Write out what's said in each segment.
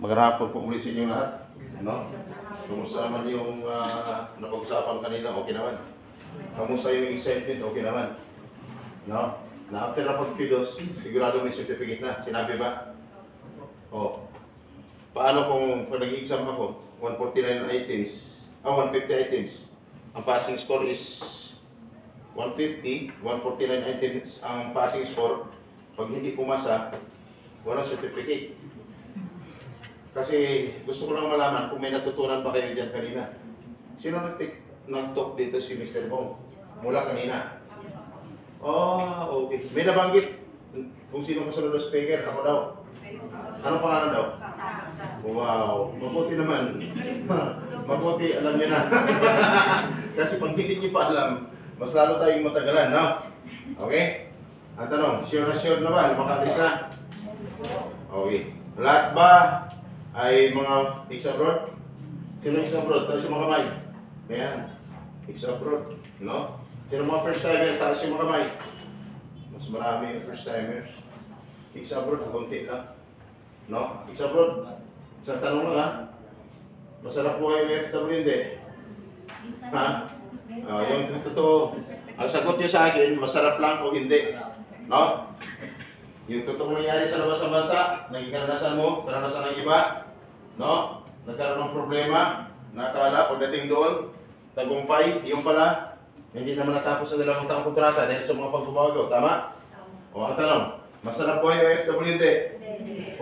Magandang hapon po ulit sa inyo lahat. No? Kumusta naman yung napag-usapan kanina? Okay naman. Kamusta yung excitement? Okay naman. No? Na after na pag-pidos, sigurado may certificate na. Sinabi ba? O. Paano kung pag nag-exam ako, 149 items, 150 items. Ang passing score is 150, 149 items ang passing score. Pag hindi pumasa, walang certificate. Kasi gusto ko lang malaman kung may natutunan ba kayo dyan kanina. Sino nag-talk dito si Mr. Bong? Mula kanina. Oh, okay. May nabanggit kung sino kasunod na speaker. Ako daw. Anong pangalan daw? Wow, mabuti naman. Mabuti, alam niyo na. Kasi pag hindi niyo pa alam, mas lalo tayong matagalan, no? Okay? Ang tanong, sure na ba? Makaalis na? Okay. Lahat ba ay mga ex-abroad? Sino ex-abroad? Taas yung mga kamay. Ayan. Ex-abroad. No? Sino mga first-timer? Taas yung mga kamay. Mas marami yung first-timers. Ex-abroad, konti lang. No? Ex-abroad. Isang tanong lang ha. Masarap po kayo FW, hindi? Ha? Yung totoo. Ang sagot niyo sa akin, masarap lang o hindi. No? Yung totoong nangyari sa labas ng bansa, naging karanasan mo, karanasan ng iba, no? Nagkaroon ng problema, nakala pagdating doon, tagumpay, yung pala, hindi naman natapos sa 2 taong kontrata dahil sa mga pagbabago, tama? O ang tanong, masarap po yung FW, hindi?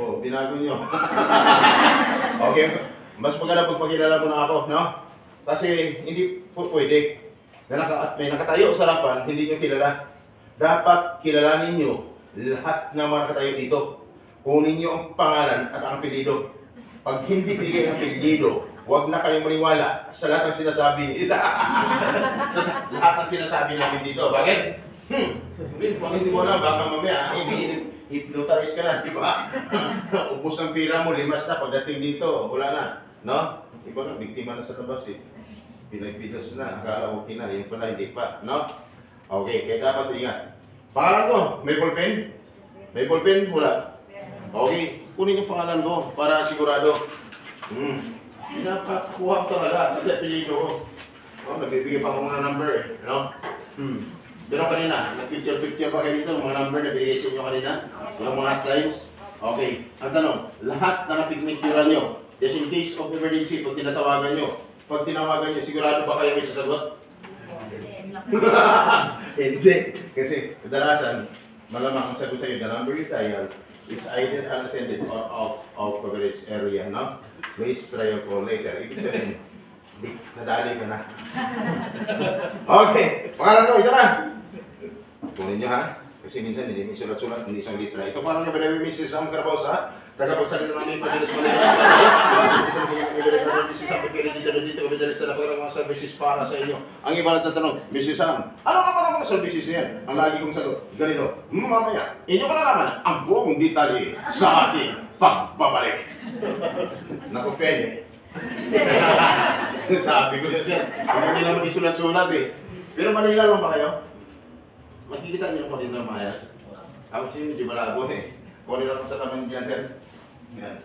O, binago nyo. Okay, mas maganda pag pagkilala mo na ako, no? Kasi hindi po pwede na may nakatayo sa harapan, hindi nyo kilala. Dapat kilalanin nyo lahat ng mga nakatayo dito. Kunin nyo ang pangalan at ang apelyido. Pag hindi binigay ang apelyido, huwag na kayong maniwala sa lahat ng sinasabi nila. Sa lahat ng sinasabi namin dito. Bakit? Pag hindi mo alam, baka mamaya, hypnotize ka na, di ba? Ubus ang pira mo, limas na, pagdating dito, wala na. No? Iba nga, biktima na sa labas eh. Pinagpitos na, akala okay na, yun pala, hindi pa. No? Okay, kaya dapat ingat. Pangalan ko, may ballpen? May ballpen? Wala. Okay, kunin yung pangalan ko para sigurado. Pinapakuha ko talaga, nagpapilido ko. Oh, nagbibigay pa ako ng number eh. No? Pero kanina, nag-picture pa kayo dito, mga number na binigay sa inyo kanina, yung mga clients. Okay, ang tanong, lahat na napigmituran nyo, just in case of emergency, pag tinatawagan nyo, sigurado ba kayo may sasagot? Hindi. Kasi kadalasan, malamang ang sagot sa iyo, the number you dial is either unattended or of coverage area, no? Please try your call later. Ibig sabihin, nadali ka na. Okay, pangalan ko, ito na. Kunin nyo ha, kasi minsan hindi may sulat-sulat, hindi isang litra. Ito parang na Mrs. Sam Carbosa, tagapagsalita namin pag-ilas mo nila. Mrs. Sam, dito kami dali sa napagkarang mga services para sa inyo. Ang iba natatanong, Mrs. Sam, ano naman ang mga services yan? Ang lagi kong sagot, ganito, mamaya, inyo pa na naman ang buong detalye sa ating pagbabalik. Naku, pwede. Sabi ko na siya, hindi nila mag-isulat-sulat eh. Pero Manila lang ba kayo? Makikita niyo po dito ng mayas. Ako siya medyo malabo eh. Kunin lang sa taman dyan, sir. Yan.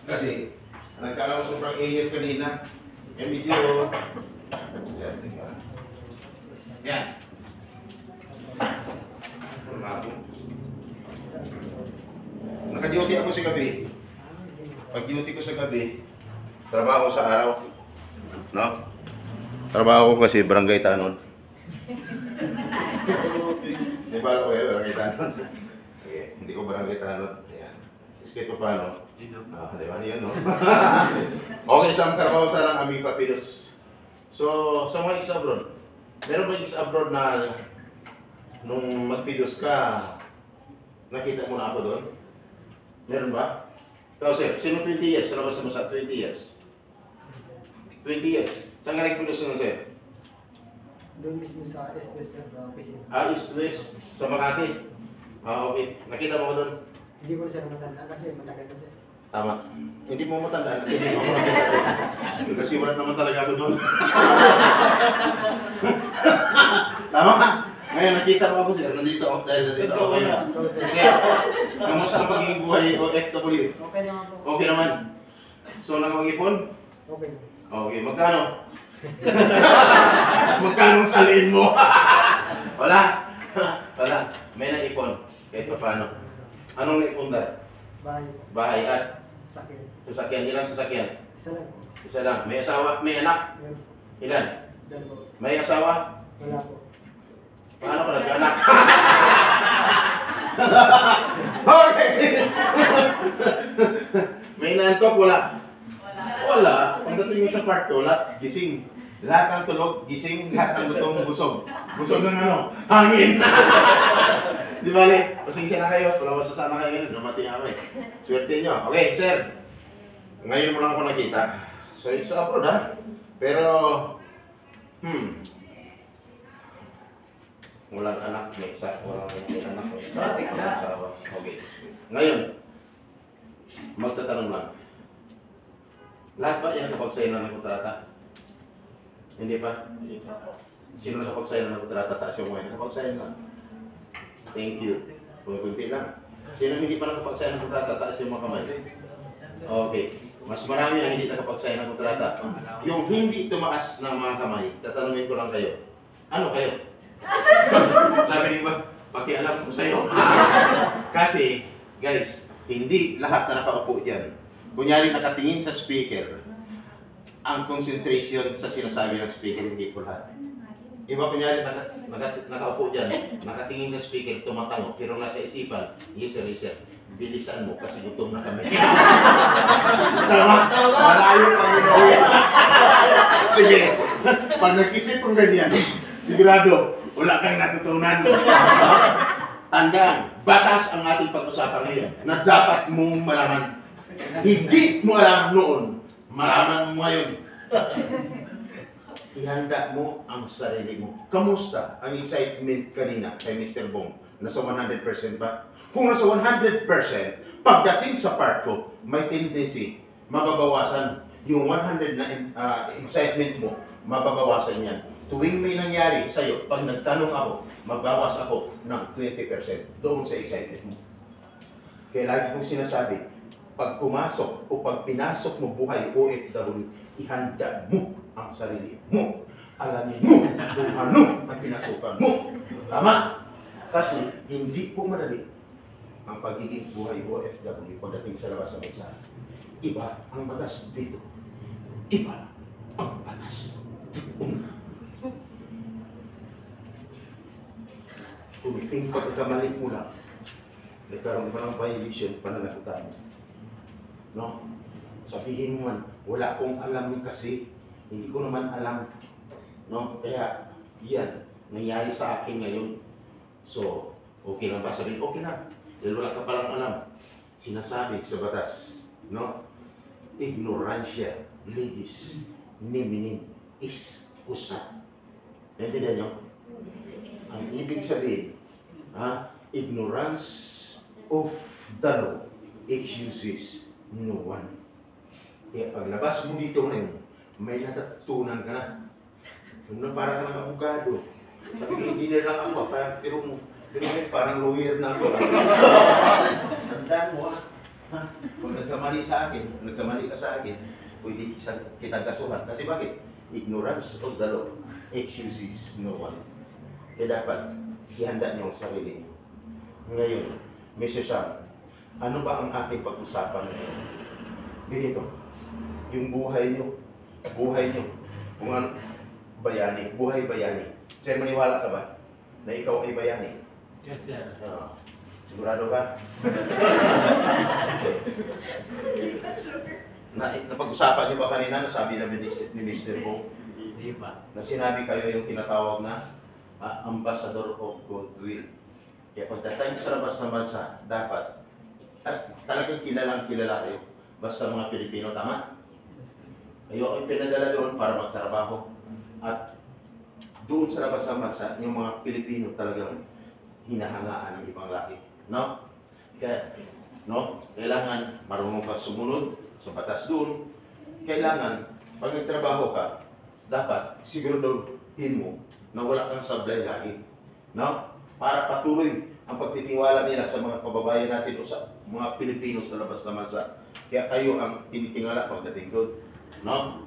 Kasi, nagkala ko sobrang init kanina. Eh, medyo... Yan. Malabo. Naka-duty ako sa gabi. Pag-duty ko sa gabi, trabaho sa araw. No? Trabaho ko kasi barangay Tanon. Di ba ako barangay Tanon? Okay, hindi ko barangay Tanon. Ayan. Iskate pa paano? Di ba? Yan, no? Okay, isang trabaho sa lang aming papilos. So, sa mga ex-abroad, meron ba ex-abroad na nung magpidos ka, nakita mo na ako doon? Meron ba? Ikaw, sir, sino 20 years? Sa labas mo sa 20 years? 20 years. Saan ka nagpidos na, sir? Doon mismo sa East-West sa opisina. East-West? Sa Makati? Okay. Nakita mo ko doon? Hindi ko siya matandaan kasi matagal na siya. Tama. Hindi mo matandaan. Hindi mo matandaan. Kasi wala naman talaga ako doon. Tama? Ngayon, nakita mo ako sir, nandito ako dahil nandito ako ngayon. Kaya, kamusta ang pagiging buhay OFW? Okay naman po. Okay naman. So, nakapag-ipon? Okay. Okay, magkano? Magkano ang saliin mo? Wala. Wala. May naipon. Kahit pa paano. Anong naipon dahil? Bahay. Bahay at Sakit. sasakyan. Ilang sasakyan? Isa lang po. Isa lang. May asawa? May anak? Yun. Ilan? Dalawa. May asawa? Wala po. Paano ka nag-anak? Okay! May inaantok? Wala. Wala. Pagdating mo sa part ko, lahat gising. Lahat ng tulog, gising. Lahat ng gutom, busog. Busog ng ano? Hangin! Di ba, Le? Pasensya na kayo. Wala masasama kayo ngayon. Namati ako eh. Swerte nyo. Okay, sir. Ngayon mo lang ako nakita. So, it's abroad ha. Pero, walang anak, may isa. Walang anak, may isa. Walang asawa. Okay. Ngayon, magtatanong lang. Lahat ba yan nakapag-sign na ng kontrata? Hindi pa? Sino nakapag-sign na ng kontrata? Taas yung mga nakapag-sign na. Thank you. Kunti lang. Sino hindi pa nakapag-sign ng kontrata? Taas yung mga kamay. Okay. Mas marami ang hindi nakapag-sign ng kontrata. Yung hindi tumaas ng mga kamay, tatanungin ko lang kayo. Ano kayo? Sabi niyo ba? Pakialam ko sa'yo. Kasi, guys, hindi lahat na nakaupo dyan. Kunyari nakatingin sa speaker, ang concentration sa sinasabi ng speaker, hindi ko lahat. Iba kunyari nakaupo dyan, nakatingin sa speaker, tumatango, pero nasa isipan, yes sir, bilisan mo kasi gutom na kami. Tama? Malayo kami na uwi. Sige, pag nag-isip kong ganyan, sigurado, wala kang natutunan. Tandaan, batas ang ating pag-usapan ngayon na dapat mong malaman. Hindi mo alam noon, malaman mo ngayon. Ihanda mo ang sarili mo. Kamusta ang excitement kanina kay Mr. Bong? Nasa 100% ba? Kung nasa 100%, pagdating sa part ko, may tendency, mababawasan. Yung 100 na excitement mo, mababawasan yan. Tuwing may nangyari sa'yo, pag nagtanong ako, magbawas ako ng 20% doon sa excitement mo. Kaya lagi kong sinasabi, pag pumasok o pag pinasok mo buhay OFW, ihanda mo ang sarili mo. Alamin mo kung ano ang pinasukan mo. Tama? Kasi hindi po madali ang pagiging buhay OFW pagdating sa labas ng bansa. Iba ang batas dito. Iba ang batas doon. Tumiting pagkakamali mo lang, nagkaroon ka ng violation, pananagutan mo. No? Sabihin mo man, wala akong alam kasi, hindi ko naman alam. No? Kaya, yan, nangyari sa akin ngayon. So, okay lang ba? Sabihin, okay lang. Dahil wala ka palang alam. Sinasabi sa batas, no? Ignorancia, ladies, niminin, is kusa. Naintindihan nyo? Ang ibig sabihin, ignorance of the law excuses no one. Kaya paglabas mo dito ngayon, may natutunan ka na. Para ka ng abogado. Nag-engineer lang ako, pero parang lawyer na ako. Tandaan mo kung nagkamali sa akin, nagkamali ka sa akin, pwede kitang kasuhan. Kasi bakit? Ignorance of the law excuses no one. Kaya dapat, ihanda niyo ang sarili niyo. Ngayon, Mr. Sam, ano ba ang ating pag-usapan ngayon? Ganito, yung buhay niyo, kung ano, bayani, buhay bayani. Sir, maniwala ka ba na ikaw ay bayani? Yes, sir. Sigurado ka? Napag-usapan niyo ba kanina, nasabi na ni Mr. Bong, Hindi pa. na sinabi kayo yung tinatawag na ambassador of goodwill. Kaya pagdating sa labas ng bansa, dapat talagang kilala kayo. Basta mga Pilipino, tama? Kayo ay pinadala doon para magtrabaho. At doon sa labas ng bansa, yung mga Pilipino talagang hinahangaan ng ibang lahi. No? Kaya, no? Kailangan marunong ka sumunod sa batas doon. Kailangan, pag nagtrabaho ka, dapat siguraduhin mo na wala kang sablay lagi. no? Para patuloy ang pagtitiwala nila sa mga kababayan natin o sa mga Pilipino sa labas ng bansa. Kaya kayo ang tinitingala pagdating doon, no?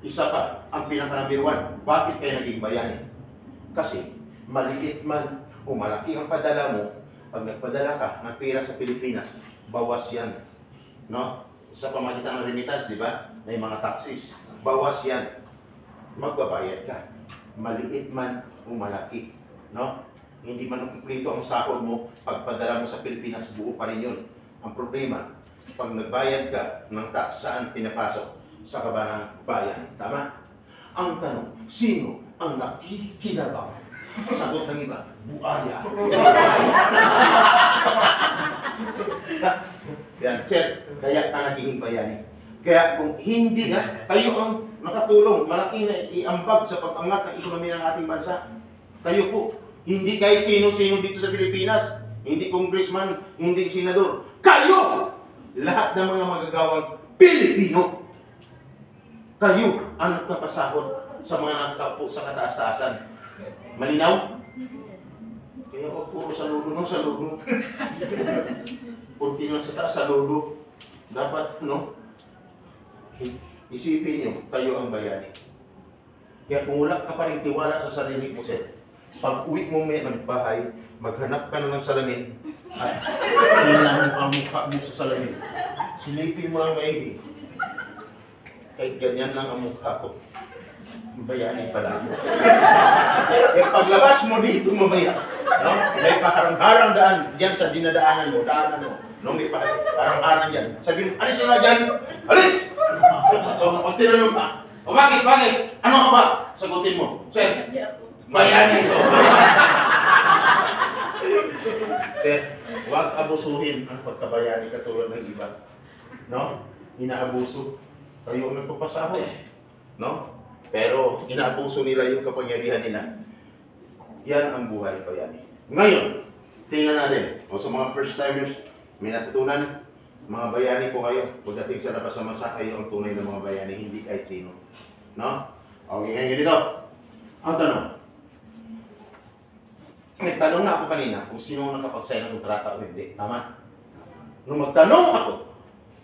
Isa pa, ang pinaka-number 1, bakit kayo naging bayani? Kasi maliit man o malaki ang padala mo, pag nagpadala ka ng pera sa Pilipinas, bawas yan, no? Sa pamagitan ng remittance, di ba? May mga taxes, bawas yan. Magbabayad ka, maliit man o malaki, no? Hindi man kumpleto ang sahod mo, pagpadala mo sa Pilipinas, buo pa rin yun. Ang problema, pag nagbayad ka ng tax, saan pinapasok? Sa kabanang bayan. Tama? Ang tanong, sino ang nakikinabang? Sagot ng iba, buaya. Yan, sir, kaya ka naging bayani. Kaya kung hindi kayo ang nakatulong, malaki na iambag sa pag-angat ng ekonomiya ng ating bansa. Kayo po, hindi kahit sino-sino dito sa Pilipinas, hindi congressman, hindi senador. Kayo! Lahat ng mga magagawang Pilipino. Kayo ang nagpapasahod sa mga nakaupo sa kataas-taasan. Malinaw? Kaya o puro saludo ng saludo. Punti lang sa taas, saludo. Dapat, no? Isipin nyo, kayo ang bayani. Kaya kung wala ka pa rin tiwala sa sarili mo, sir, pag uwi mo may ng bahay, maghanap ka na ng salamin at tingnan mo ang mukha mo sa salamin. Silipin mo ang maigi. Kahit ganyan lang ang mukha ko, bayani pala mo. Eh paglabas mo dito mamaya, no? May paharang-harang daan dyan sa dinadaanan mo, daanan mo. No, may paharang-harang dyan. Sabihin mo, alis na nga dyan! Alis! Pag tinanong ka, o bakit? Ano ka ba? Sagutin mo, sir, bayani ko. Sir, huwag abusuhin ang pagkabayani katulad ng iba. No? Inaabuso. Kayo ang nagpapasahod, no? Pero inaabuso nila yung kapangyarihan nila. Yan ang buhay bayani. Ngayon, tingnan natin. O sa mga first timers, may natutunan, mga bayani po kayo. Pagdating sa labas ng bansa, kayo ang tunay ng mga bayani, hindi kahit sino. No? Okay, ngayon dito. Ang tanong. Nagtanong na ako kanina kung sino ang nakapag-sign ng kontrata o hindi. Tama? Nung magtanong ako,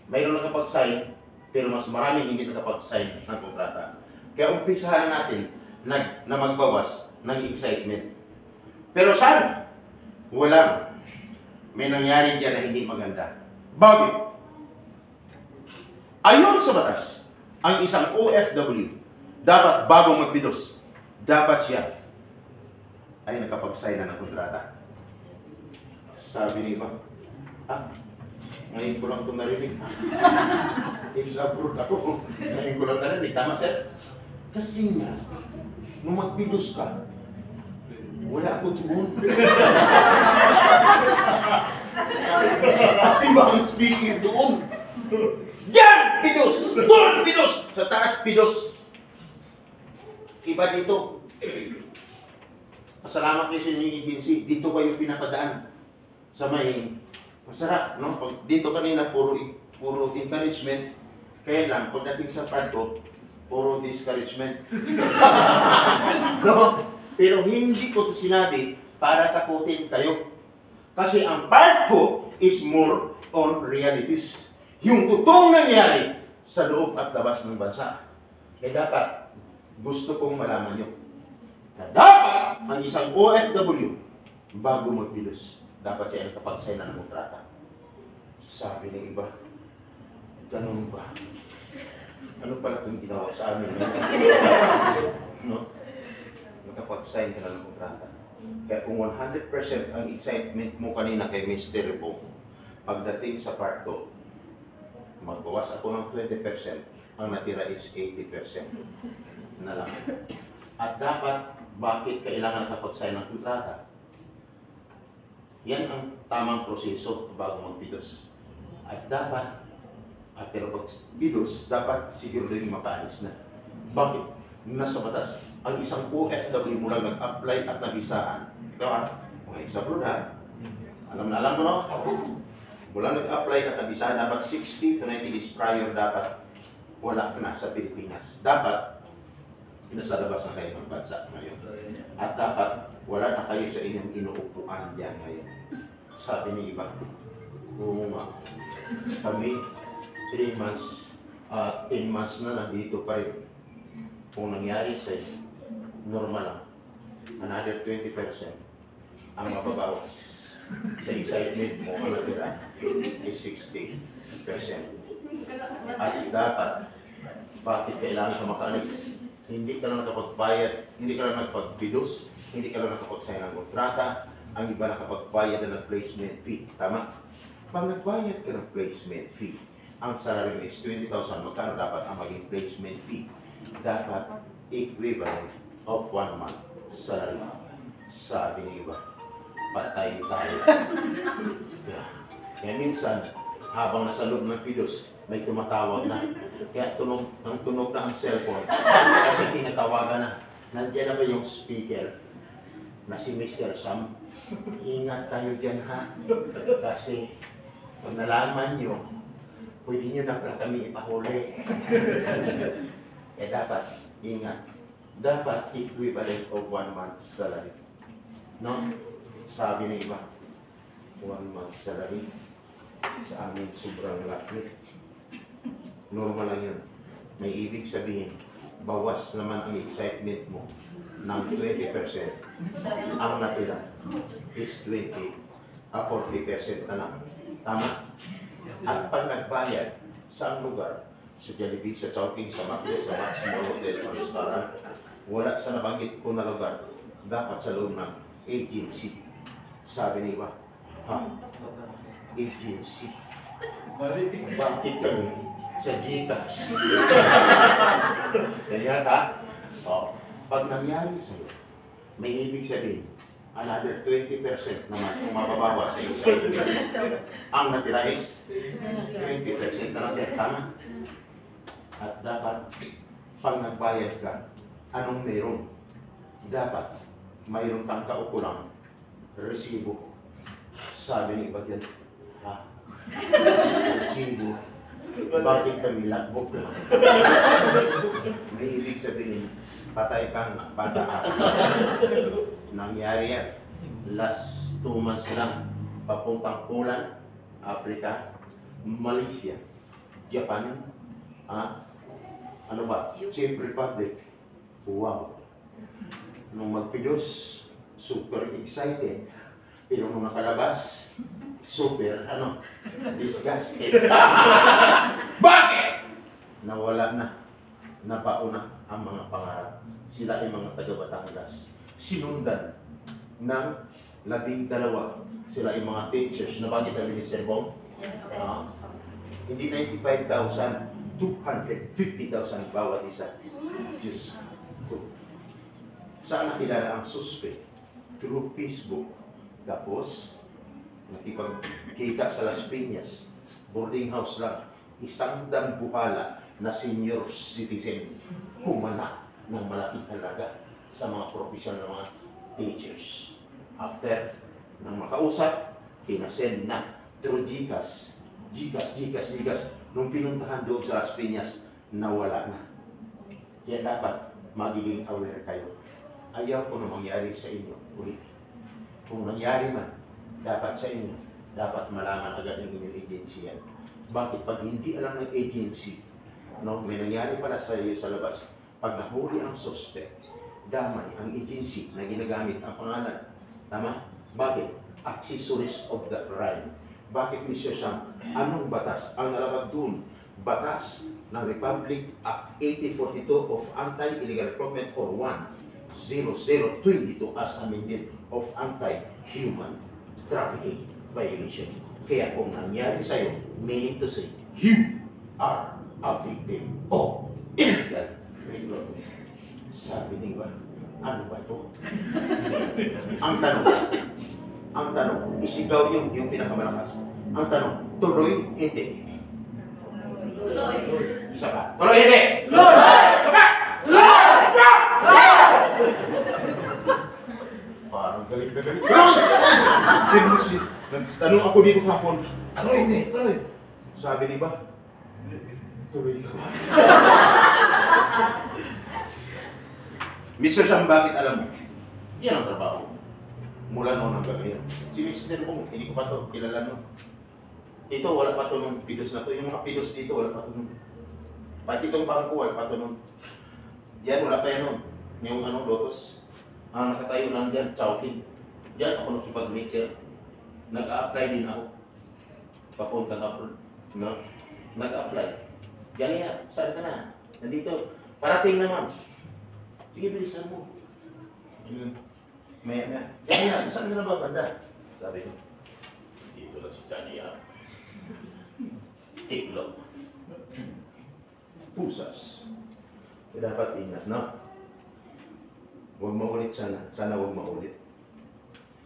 mayroon nakapag-sign, pero mas maraming hindi nakapag-sign ng kontrata. Kaya umpisahan natin na magbawas ng excitement. Pero sana, may nangyari dyan na hindi maganda. Bakit? Ayon sa batas, ang isang OFW, dapat bagong magbidos, dapat siya ay nakapag-sign na ng kontrata. Sabi ni Iba, ngayon ko lang itong narinig. Exabroad ako. Ngayon ko lang narinig. Tama, sir? Kasi nga, nung magpidos ka, wala ako doon. Ati ba ang speaking doon? Yan! Pidos! Doon! Pidos! Sa taas, pidos! Iba dito. Pasalamat kayo sa inyong agency. Dito kayo pinapadaan. Sa may masarap, no? Pag dito kanina, puro encouragement. Kaya lang, pagdating sa padto, puro discouragement. No? Pero hindi ko ito sinabi para takutin kayo. Kasi ang part ko is more on realities. Yung totoong nangyari sa loob at labas ng bansa. Kaya dapat, gusto kong malaman nyo na dapat ang isang OFW bago magpilos, dapat siya nakapag-sign na ng kontrata. Sabi ng iba, ganun ba? Ano pala itong ginawa sa amin? No? Nakapag-sign ka na ng kontrata. Kaya kung 100% ang excitement mo kanina kay Mr. Bong, pagdating sa part ko, magbawas ako ng 20%, ang natira is 80% na lang. At dapat, bakit kailangan nakapag-sign ng kontrata? Yan ang tamang proseso bago magbidos. At dapat, after pag-bidos, dapat siguro din makaalis na. Bakit? Nasa batas, ang isang OFW mula nag-apply at nag-isaan. Ito mga example na. Alam mo no? Mula nag-apply at nag-isaan, dapat 60 to 90 days prior dapat wala ka na sa Pilipinas. Dapat, nasa labas na kayo ng bansa ngayon. At dapat, wala na kayo sa inyong inuupuan diyan ngayon. Sabi ni iba, oo nga, kami 3 months, 10 months na nandito pa rin. Kung nangyari sa normal lang, another 20% ang mababawas. Sa excitement mo, ano nila, is 60%. At dapat, bakit kailangan ka makaalis? Hindi ka lang nakapagbayad, hindi ka lang nakapagbidos, hindi ka lang nakapagsign ng kontrata, ang iba nakapagbayad na ng placement fee. Tama? Pag nagbayad ka ng placement fee, ang salary mo is 20,000, magkano dapat ang maging placement fee? Dapat equivalent of 1 month salary. Sabi ng iba, patay tayo. Kaya minsan, habang nasa loob ng pidos, may tumatawag na. Kaya tunog na ang cellphone. Kasi tinatawagan na. Nandiyan na ba yung speaker na si Mr. Sam? Ingat kayo dyan ha. Kasi pag nalaman nyo, pwede nyo na pala kami ipahuli. Kaya dapat, ingat. Dapat equivalent of 1 month salary. No? Sabi ng iba, 1 month salary. Sa amin, sobrang laki. Normal lang yun. May ibig sabihin, bawas naman ang excitement mo ng 20%. Ang natira is 40% na lang. Tama? At pag nagbayad, sa lugar, sa Jollibee, sa Chowking, sa Macdo, sa Maximo Hotel, o restaurant, wala sa nabanggit ko na lugar, dapat sa loob ng agency. Sabi ni iba, agency. Bakit kami sa Gcash? Ganyan ha? O, pag nangyari sa'yo, may ibig sabihin, another 20% naman kung mababawa sa iyo sa ang natira is 20% na lang siya. Tama? At dapat, pag nagbayad ka, anong meron? Dapat, mayroon kang kaukulang resibo. Sabi ni iba dyan, resibo, bakit kami lagbok lang? May ibig sabihin, patay kang bata. Nangyari yan. Last 2 months lang, papuntang Poland, Africa, Malaysia, Japan, ano ba? Czech Republic. Wow. Nung magpilos, super excited. Pero nung nakalabas, super, disgusted. Bakit? Nawala na. Napauna ang mga pangarap. Sila ay mga taga-Batangas. Sinundan ng 12. Sila ay mga teachers. Nabagit ang Minister Bong? Yes, sir. Hindi 95,000, 250,000 bawat isa. Diyos. So, saan nakilala ang suspect? Through Facebook. Tapos, nakipagkita sa Las Piñas. Boarding house lang. Isang dambuhala na senior citizen. Kumana ng malaking halaga sa mga professional na mga teachers. After nang makausap, pinasend na through Gcash. Nung pinuntahan doon sa Las Piñas, nawala na. Kaya dapat magiging aware kayo. Ayaw ko na mangyari sa inyo ulit. Kung nangyari man, dapat sa inyo, dapat malaman agad ng inyong agency yan. Bakit? Pag hindi alam ng agency, may nangyari pala sa iyo sa labas, pag nahuli ang suspect, damay ang agency na ginagamit ang pangalan. Tama? Bakit? Accessories of the crime. Bakit, Mr. Sam? Anong batas ang nalabag doon? Batas ng Republic Act 8042 of Anti-Illegal Recruitment or 10022 as amended of Anti-Human Trafficking Violation. Kaya kung nangyari sa'yo, meaning to say, you are a victim of illegal recruitment. Sabi ni ba, ano ba ito? Ang tanong, isigaw yung pinakamalakas. Ang tanong, tuloy, hindi. Tuloy. Isa pa. Tuloy, hindi. Tuloy! Isa pa. Parang galit na galit. Nagtanong ako dito kapon, tuloy, hindi, tuloy. Sabi ni ba, tuloy ka ba? Mr. Sam, bakit alam mo? Yan ang trabaho. Mula noon hanggang ngayon. Si Mr. Bong, hindi ko pa to kilala noon. Ito, wala pa to nung pidos na to. Yung mga pidos dito, wala pa to nung. Pati itong bangko, wala pa to nung. Yan, wala pa yan nun. Yung ano, lotus. Nakatayo lang dyan, Chowking. Diyan ako nakipag-mixer. Nag-a-apply din ako. Papuntang abroad. No? Nag-a-apply. Diyan yan, saan ka na? Nandito. Parating naman. Sige, bilisan mo. Ayun. Maya. Diyan yan, saan ka na ba banda? Sabi ko, dito lang si Johnny yan. Tiklop. Pusas. Dapat ingat, no? Huwag maulit sana. Sana huwag maulit.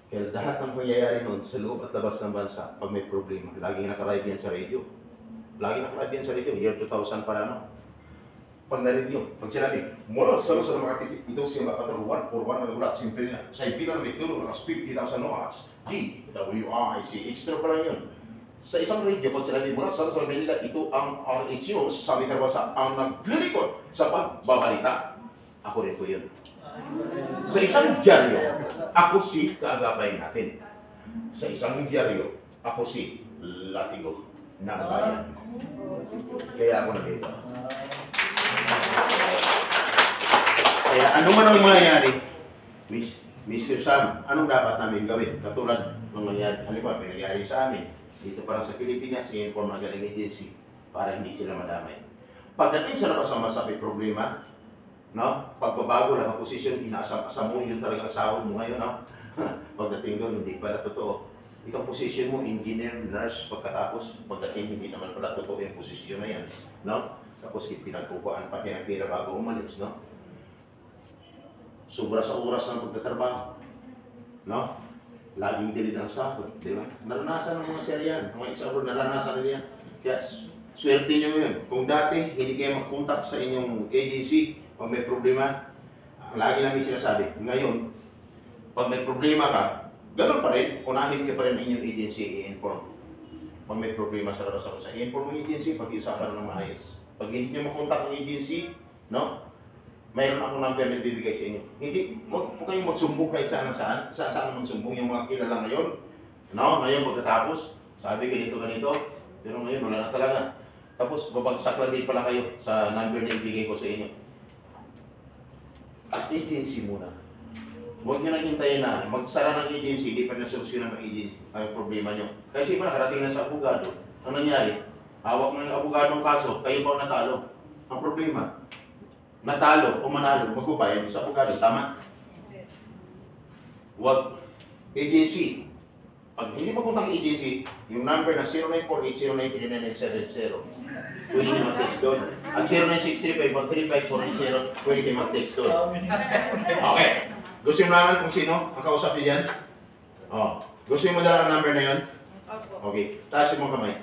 Kaya lahat ng pangyayari noon sa loob at labas ng bansa, pag may problema, laging nakarive yan sa radio. Laging nakarive yan sa radio. Year 2000 para no? Pag narinig yun, pag sinabi, mula sa mga makatipid, ito siya makapatrol 141 na nagulat, simple na. Sa ipilan may tulong, nakas 50,000 noats. DWIC, extra pa lang yun. Sa isang radio, pag sinabi mula sa Manila, ito ang RHU sa aming karbasa, ang naglilikod sa pagbabalita. Ako rin po yun. Sa isang dyaryo, ako si kaagapay natin. Sa isang dyaryo, ako si Latigo ng bayan. Kaya ako nandito. Kaya ano man ang mangyayari, Mr. Sam, anong dapat namin gawin? Katulad ng mangyayari, halimbawa, pinag-ayari sa amin, dito parang sa Pilipinas, i-inform ang galing agency para hindi sila madamay. Pagdating sa labas ng masabi problema, no? Pagbabago lang ang posisyon, inaasam-asam mo, yun talaga asahod mo ngayon, no? Pagdating doon, hindi pala totoo. Itong posisyon mo, engineer, nurse, pagkatapos, pagdating, hindi naman pala totoo yung posisyon na yan, no? Tapos pinagkukuhaan pa ng pera bago umalis, no? Sobra sa oras ng pagtatrabaho, no? Laging dilid ang sahod, di ba? Naranasan ng mga seryan, mga example, naranasan nila yan. Kaya swerte nyo ngayon. Kung dati, hindi kayo mag-contact sa inyong agency, pag may problema, lagi namin sinasabi, ngayon, pag may problema ka, ganun pa rin, unahin ka pa rin inyong agency i-inform. Pag may problema sa labas ako sa i-inform ng agency, pag-iusapan ng maayos. Pag hindi nyo makontak ng agency, no? Mayroon akong number na ibibigay sa inyo. Hindi, huwag po kayong magsumbong kahit saan magsumbong yung mga kilala ngayon. No? Ngayon pagkatapos, sabi ganito, pero ngayon wala na talaga. Tapos babagsak lang din pala kayo sa number na ibigay ko sa inyo. At agency muna. Huwag nyo nang hintayin na magsara ng agency, hindi pa nasolusyonan ng agency ang problema nyo. Kasi pa nakarating na sa abogado. Ang nangyari, hawak mo ng abogadong kaso, kayo pa ang natalo. Ang problema, natalo o manalo, magbabayad sa abogado. Tama? Huwag. Agency. Pag hindi mo puntang agency, yung number na 0948093970, pwede kayo mag-text doon. At 0963513540, pwede kayo mag-text doon. Okay. Gusto nyo naman kung sino ang kausap niyo dyan? Oh. Gusto nyo madala ang number na yun? Okay. Taas yung mga kamay.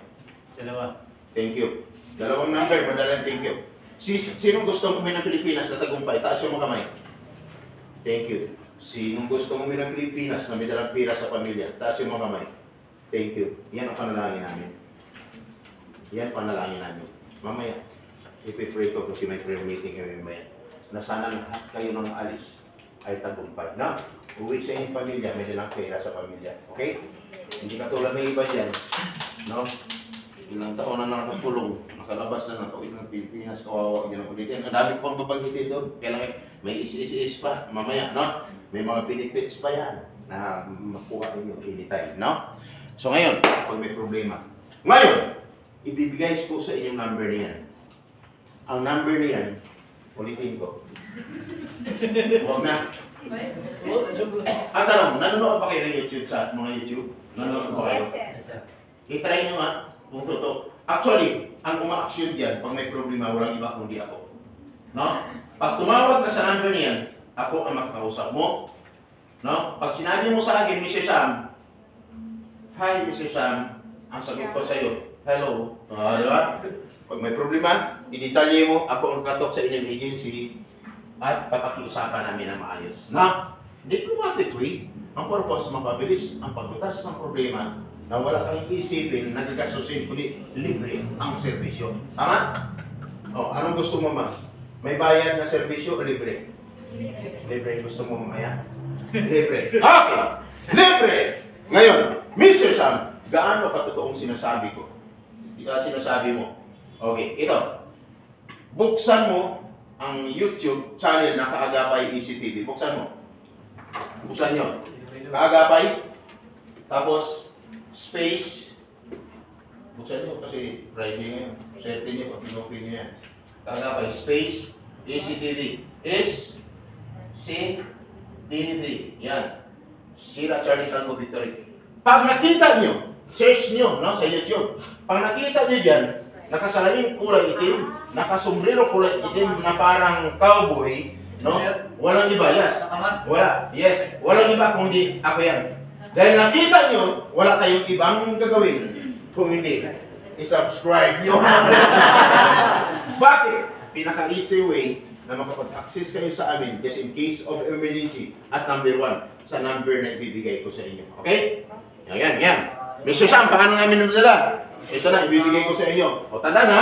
Dalawa. Thank you. Dalawang number, madala thank you. Sinong gustong umuwi ng Pilipinas na tagumpay? Taas yung mga kamay. Thank you. Sinong gustong umuwi ng Pilipinas na may dalang pira sa pamilya? Taas yung mga kamay. Thank you. Yan ang panalangin namin. Yan panalangin namin. Mamaya, ipipray ko kasi may prayer meeting kami mamaya. Na sana lahat kayo nang alis ay tagumpay. Na, uwi sa inyong pamilya, may dalang pera sa pamilya. Okay? Hindi katulad ng iba dyan. No? Ilang taon na nakakulong, nakalabas na nakauwi ng Pilipinas, kawawa, ganyan po dito. Ang dami pang babanggitin doon. Kaya may is pa, mamaya, no? May mga benefits pa yan na makuha ninyo anytime, no? So ngayon, pag may problema. Ngayon, ibibigay ko sa inyong number niyan. Ang number niyan, ulitin ko. Huwag na. Ang tanong, nanonood ba kayo ng YouTube sa mga YouTube? Nanonood ba kayo? Yes, sir. I-try nyo nga kung totoo. Actually, ang uma-action dyan, pag may problema, walang iba kundi ako. No? Pag tumawag ka sa number niyan, ako ang makakausap mo. No? Pag sinabi mo sa akin, Mr. Sam, hi, Mr. Sam, ang sagot ko sa iyo, hello. Di ba? Pag may problema, i-detalye mo, ako ang katok sa inyong agency at papakiusapan namin na maayos. Na, diplomatic way, ang purpose, mapabilis ang paglutas ng problema na wala kang isipin na nagkasusin, kundi libre ang serbisyo. Tama? O, anong gusto mo, ma? May bayad na serbisyo o libre? Libre gusto mo mamaya? Libre. Okay. Libre! Ngayon, Mr. Sam, gaano katotoong sinasabi ko? Sinasabi mo. Okay, ito. Buksan mo ang YouTube channel na Kaagapay ECTV. Buksan mo. Buksan nyo. Kaagapay. Tapos, space. Buksan nyo kasi Friday ngayon. Swerte nyo pag pinopin nyo yan. Kaagapay, space, ECTV. SCTV. Yan. Sila Charlie Tango Victory. Pag nakita nyo, search nyo no, sa YouTube. Pag nakita nyo dyan, nakasalamin kulay itim, nakasombrero kulay itim na parang cowboy, no? Walang iba, yes. Wala, yes. Walang iba kung hindi ako yan. Dahil nakita nyo, wala kayong ibang gagawin kung hindi i-subscribe nyo. Bakit? Pinaka-easy way na makapag-access kayo sa amin just in case of emergency at number 1 sa number na ibibigay ko sa inyo. Okay? Yan. Mr. Sam, paano namin nadala? Ito na, ibibigay ko sa inyo. O tanda na,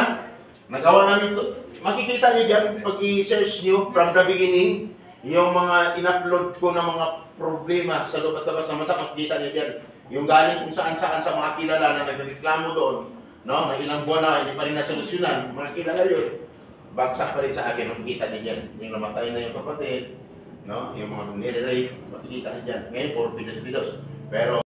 nagawa namin ito. Makikita niyo dyan, pag i-search nyo from the beginning, yung mga in-upload ko na mga problema sa loob at labas ng bansa, makikita niyo dyan. Yung galing kung saan-saan sa mga kilala na nagreklamo doon, no? Na ilang buwan na, hindi pa rin nasolusyonan, mga kilala yun. Bagsak pa rin sa akin, makikita niyo dyan. Yung namatay na yung kapatid, no? Yung mga nire-rape, makikita niyo dyan. Ngayon, puro pidos-pidos. Pero